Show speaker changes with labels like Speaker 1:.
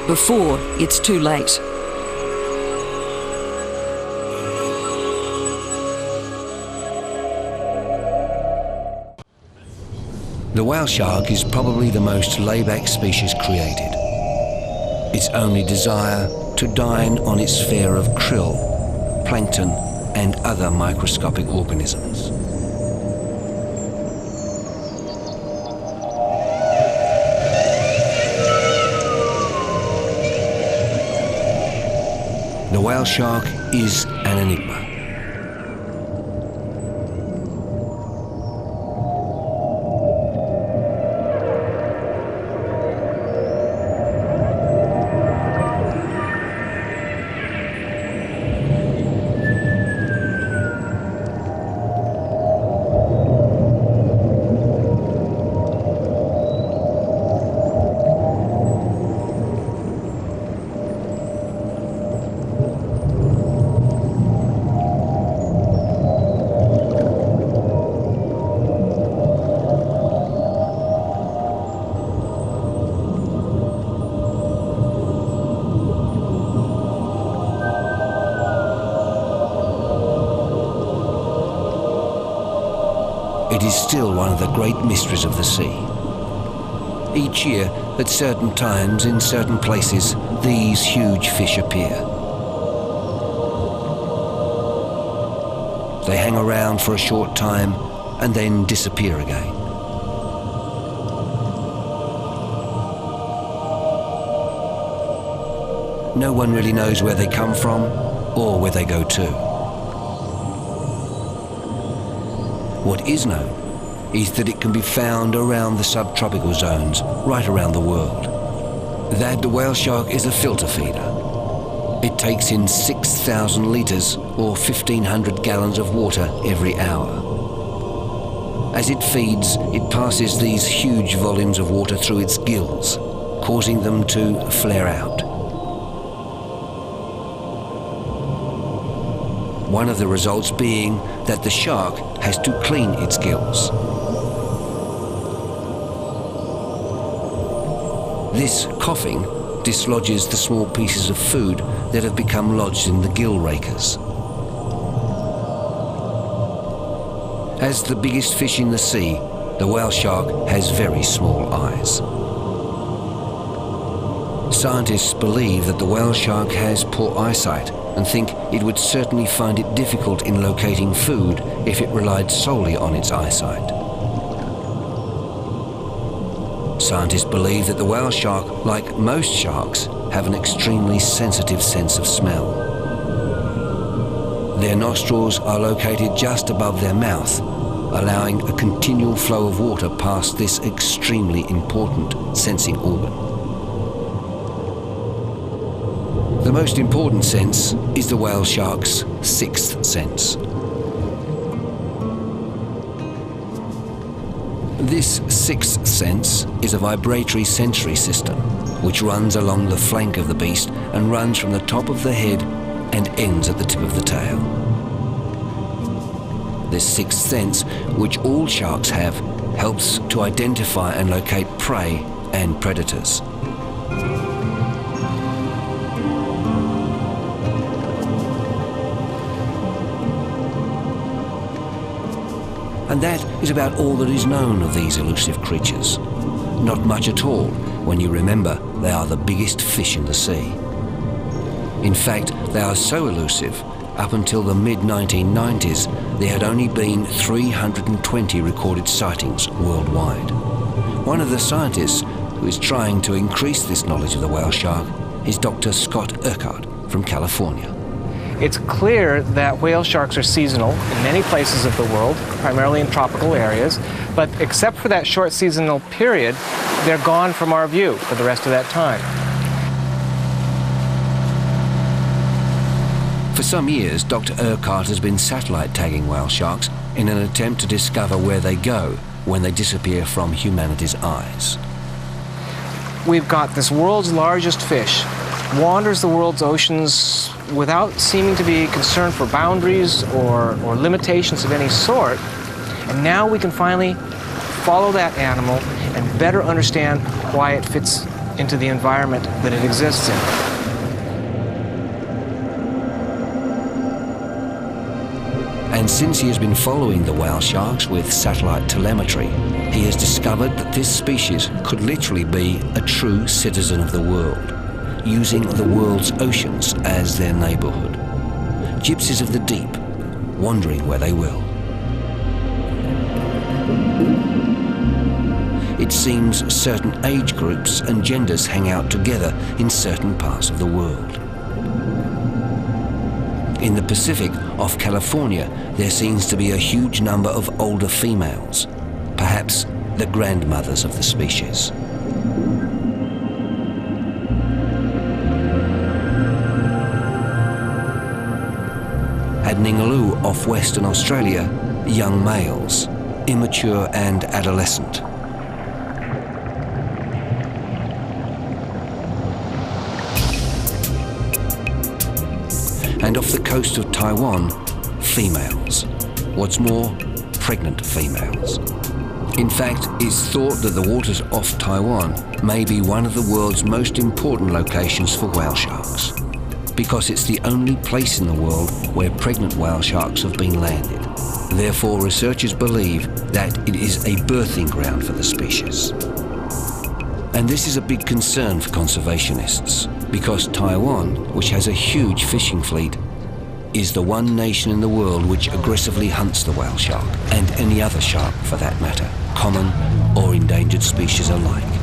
Speaker 1: before it's too late.
Speaker 2: The whale shark is probably the most laid-back species created. Its only desire to dine on its fare of krill, plankton, and other microscopic organisms. The whale shark is an enigma. It is still one of the great mysteries of the sea. Each year, at certain times, in certain places, these huge fish appear. They hang around for a short time and then disappear again. No one really knows where they come from or where they go to. What is known is that it can be found around the subtropical zones, right around the world. That the whale shark is a filter feeder. It takes in 6,000 litres or 1,500 gallons of water every hour. As it feeds, it passes these huge volumes of water through its gills, causing them to flare out. One of the results being that the shark has to clean its gills. This coughing dislodges the small pieces of food that have become lodged in the gill rakers. As the biggest fish in the sea, the whale shark has very small eyes. Scientists believe that the whale shark has poor eyesight and think it would certainly find it difficult in locating food if it relied solely on its eyesight. Scientists believe that the whale shark, like most sharks, have an extremely sensitive sense of smell. Their nostrils are located just above their mouth, allowing a continual flow of water past this extremely important sensing organ. The most important sense is the whale shark's sixth sense. This sixth sense is a vibratory sensory system which runs along the flank of the beast and runs from the top of the head and ends at the tip of the tail. This sixth sense, which all sharks have, helps to identify and locate prey and predators. And that is about all that is known of these elusive creatures. Not much at all when you remember they are the biggest fish in the sea. In fact, they are so elusive, up until the mid-1990s, there had only been 320 recorded sightings worldwide. One of the scientists who is trying to increase this knowledge of the whale shark is Dr. Scott Urart from California.
Speaker 3: It's clear that whale sharks are seasonal in many places of the world, primarily in tropical areas, but except for that short seasonal period, they're gone from our view for the rest of that time.
Speaker 2: For some years, Dr. Urart has been satellite tagging whale sharks in an attempt to discover where they go when they disappear from humanity's eyes.
Speaker 3: We've got this world's largest fish, wanders the world's oceans without seeming to be concerned for boundaries or limitations of any sort. And now we can finally follow that animal and better understand why it fits into the environment that it exists in.
Speaker 2: And since he has been following the whale sharks with satellite telemetry, he has discovered that this species could literally be a true citizen of the world, using the world's oceans as their neighborhood. Gypsies of the deep, wandering where they will. It seems certain age groups and genders hang out together in certain parts of the world. In the Pacific, off California, there seems to be a huge number of older females, perhaps the grandmothers of the species. At Ningaloo, off Western Australia, young males, immature and adolescent. And off the coast of Taiwan, females. What's more, pregnant females. In fact, it's thought that the waters off Taiwan may be one of the world's most important locations for whale sharks, because it's the only place in the world where pregnant whale sharks have been landed. Therefore, researchers believe that it is a birthing ground for the species. And this is a big concern for conservationists, because Taiwan, which has a huge fishing fleet, is the one nation in the world which aggressively hunts the whale shark, and any other shark for that matter, common or endangered species alike.